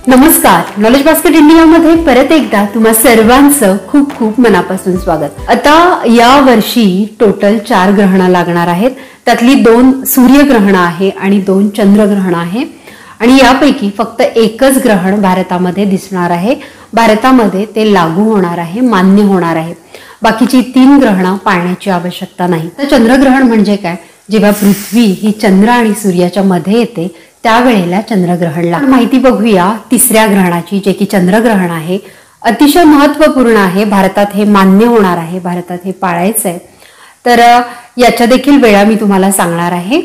नमस्कार, knowledge basket इंडियामध्ये परत एकदा तुम्हा सर्वांचं खूप खूप मनापासून स्वागत। आता या वर्षी टोटल 4 ग्रहण लागणार आहेत। त्यातली 2 सूर्यग्रहण आहे आणि 2 चंद्रग्रहण आहे आणि यापैकी फक्त एकच ग्रहण भारतामध्ये दिसणार आहे। भारतामध्ये ते लागू होणार आहे, मान्य होणार आहे। बाकीची 3 ग्रहण पाळण्याची आवश्यकता नाही। तर चंद्रग्रहण म्हणजे काय? जेव्हा पृथ्वी ही चंद्र आणि सूर्याच्या मध्ये येते त्यावेळेला चंद्रग्रहण लागतं। माहिती बघूया तिसऱ्या ग्रहणाची, जे की चंद्रग्रहण आहे। अतिशय महत्त्वपूर्ण आहे, भारतात हे मान्य होणार आहे, भारतात हे पाळायचं आहे। तर याच्या देखील वेळा मी तुम्हाला सांगणार आहे।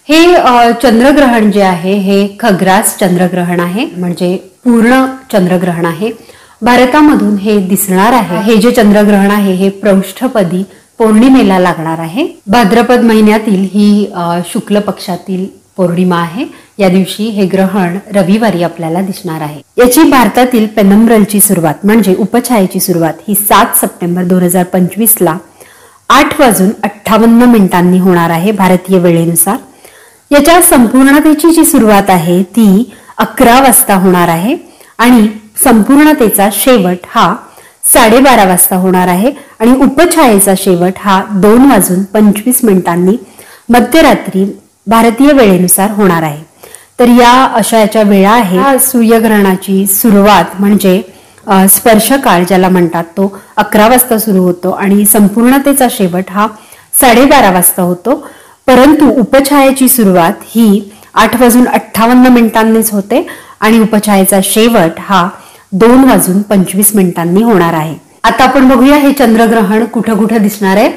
हे चंद्रग्रहण जे आहे हे खग्रास चंद्रग्रहण आहे, म्हणजे पूर्ण चंद्रग्रहण आहे। भारतामधून हे दिसणार आहे। हे जे चंद्रग्रहण आहे हे पौष्ठपदी पौर्णिमेला लागणार आहे। भाद्रपद महिन्यातील ही शुक्ल पक्षातील पौर्णिमा आहे। या दिवशी हे ग्रहण रविवारी आपल्याला दिसणार आहे। याची भारतातील पेनम्ब्रलची सुरुवात म्हणजे उपछायेची सुरुवात ही 7 सप्टेंबर 2025 ला 8:58 होणार आहे भारतीय वेळेनुसार। याच्या संपूर्णतेची जी सुरुवात आहे ती 11 वाजता होणार आहे आणि संपूर्णतेचा शेवट हा 12:30 वाजता होणार आहे आणि उपछायेचा शेवट हा 2:25 मध्यरात्री भारतीय वेळेनुसार होणार आहे। तर याच्या वेळा आहे। सूर्यग्रहणाची सुरुवात म्हणजे स्पर्शकाळ ज्याला म्हणतात तो 11 वाजता सुरू होतो आणि संपूर्णतेचा शेवट हा 12:30 वाजता होतो। परंतु उपछायेची सुरुवात ही 8:58 होते आणि उपछायेचा शेवट हा 2:25 होणार आहे। आता आपण बघूया हे चंद्रग्रहण कुठं कुठं दिसणार आहे।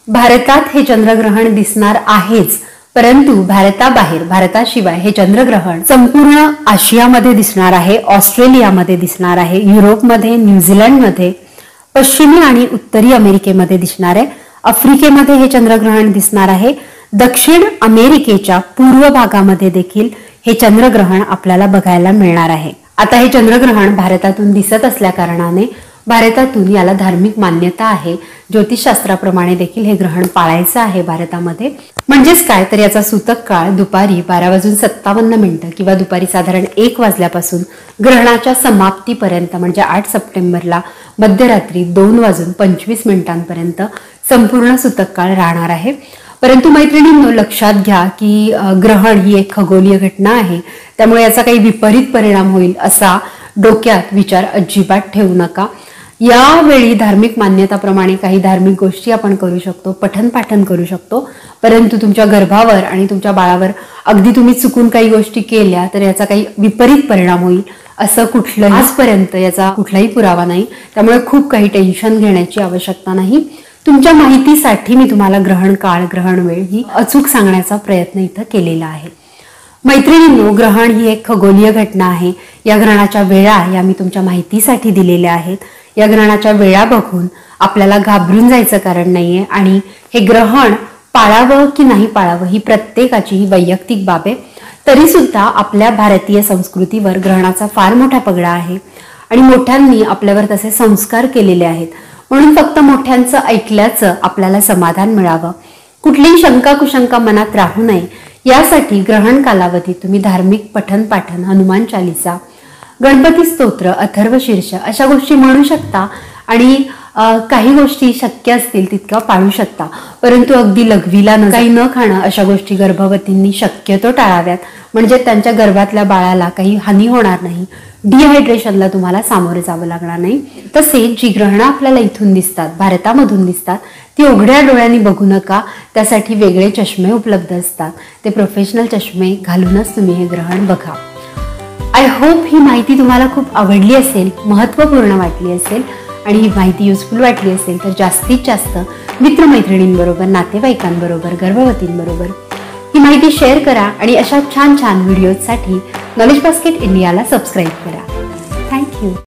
भारतात हे चंद्रग्रहण दिसणार आहेच, परंतु भारताबाहेर, भारताशिवाय हे चंद्रग्रहण संपूर्ण आशियामध्ये दिसणार आहे, ऑस्ट्रेलियामध्ये दिसणार आहे, युरोपमध्ये, न्यूझीलंडमध्ये, पश्चिमी आणि उत्तरी अमेरिकेमध्ये दिसणार आहे, आफ्रिकेमध्ये हे चंद्रग्रहण दिसणार आहे, दक्षिण अमेरिकेच्या पूर्व भागामध्ये देखील हे चंद्रग्रहण आपल्याला बघायला मिळणार आहे। आता हे चंद्रग्रहण भारतातून दिसत असल्या कारणाने भारतातून याला धार्मिक मान्यता आहे। ज्योतिषशास्त्राप्रमाणे देखील हे ग्रहण पाळायचं आहे भारतामध्ये। म्हणजेच काय तर याचा सूतक काळ दुपारी 12:57 किंवा दुपारी साधारण 1 वाजल्यापासून ग्रहणाच्या समाप्तीपर्यंत म्हणजे 8 सप्टेंबरला मध्यरात्री 2:25 संपूर्ण सूतक काळ राहणार आहे। परंतु मैत्रिणींनो, लक्षात घ्या की ग्रहण ही एक खगोलीय घटना आहे, त्यामुळे याचा काही विपरीत परिणाम होईल असा डोक्यात विचार अजिबात ठेवू नका। यावेळी धार्मिक मान्यताप्रमाणे काही धार्मिक गोष्टी आपण करू शकतो, पठण पाठन करू शकतो, परंतु तुमच्या गर्भावर आणि तुमच्या बाळावर अगदी तुम्ही चुकून काही गोष्टी केल्या तर याचा काही विपरीत परिणाम होईल असं कुठलंही आजपर्यंत याचा कुठलाही पुरावा नाही। त्यामुळे खूप काही टेन्शन घेण्याची आवश्यकता नाही। तुमच्या माहितीसाठी मी तुम्हाला ग्रहण काळ, ग्रहण वेळ ही अचूक सांगण्याचा प्रयत्न इथं केलेला आहे। मैत्रिणींनो, ग्रहण ही एक खगोलीय घटना आहे। या ग्रहणाच्या वेळा या मी तुमच्या माहितीसाठी दिलेल्या आहेत। या ग्रहणाच्या वेळा बघून आपल्याला घाबरून जायचं कारण नाहीये आणि हे ग्रहण पाळावं की नाही पाळावं ही प्रत्येकाची ही वैयक्तिक बाब आहे। तरी सुद्धा आपल्या भारतीय संस्कृतीवर ग्रहणाचा फार मोठा पगडा आहे आणि मोठ्यांनी आपल्यावर तसे संस्कार केलेले आहेत, म्हणून फक्त मोठ्यांचं ऐकल्याचं आपल्याला समाधान मिळावं, कुठलीही शंका कुशंका मनात राहू नये यासाठी ग्रहण कालावधीत तुम्ही धार्मिक पठण पाठन, हनुमान चालीसा, गणपती स्तोत्र, अथर्व शीर्ष अशा गोष्टी म्हणू शकता आणि काही गोष्टी शक्य असतील तितक्या पाळू शकता। परंतु अगदी लघवीला काही न खाणं अशा गोष्टी गर्भवतींनी शक्यतो टाळाव्यात, म्हणजे त्यांच्या गर्भातल्या बाळाला काही हानी होणार नाही, डिहायड्रेशनला तुम्हाला सामोरे जावं लागणार नाही। तसेच जी ग्रहणं आपल्याला इथून दिसतात, भारतामधून दिसतात, ती उघड्या डोळ्यांनी बघू नका, त्यासाठी वेगळे चष्मे उपलब्ध असतात। ते प्रोफेशनल चष्मे घालूनच तुम्ही हे ग्रहण बघा। आय होप ही माहिती तुम्हाला खूप आवडली असेल, महत्त्वपूर्ण वाटली असेल आणि ही माहिती युजफुल वाटली असेल तर जास्तीत जास्त मित्रमैत्रिणींबरोबर, नातेवाईकांबरोबर, गर्भवतींबरोबर ही माहिती शेअर करा आणि अशा छान छान व्हिडिओजसाठी नॉलेज बास्केट इंडियाला सबस्क्राईब करा।